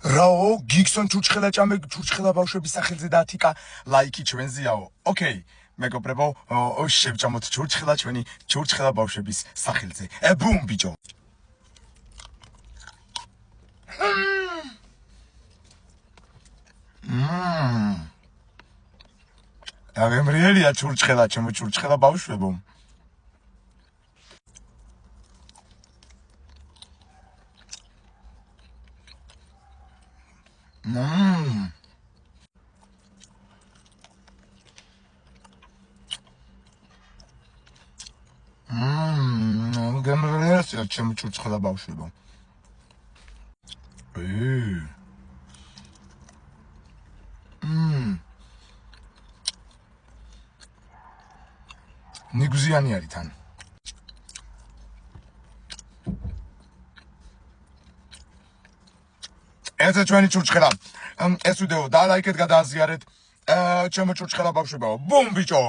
რაო, გიგსონ ჩურჩხელა ჭამე, ჩურჩხელა ბავშვების სახელზე დაათიკა ლაიქი ჩვენზეაო. ოკეი, მეგობრებო, შევჭამოთ ჩურჩხელა ჩვენი ჩურჩხელა ბავშვების სახელზე. ბუმ ბიჭო. აღემრიელია ჩურჩხელა, ჩემო ჩურჩხელა ბავშვებო. Gemrelesja, czemu czurczchela bałszywo. ნიგზიანი არის თან. ეს ჩვენი ჩურჩხელა. ეს ვიდეო და ლაიქეთ გადააზიარეთ. ჩემო ჩურჩხელა ბავშვებო. ბუმ ბიჭო.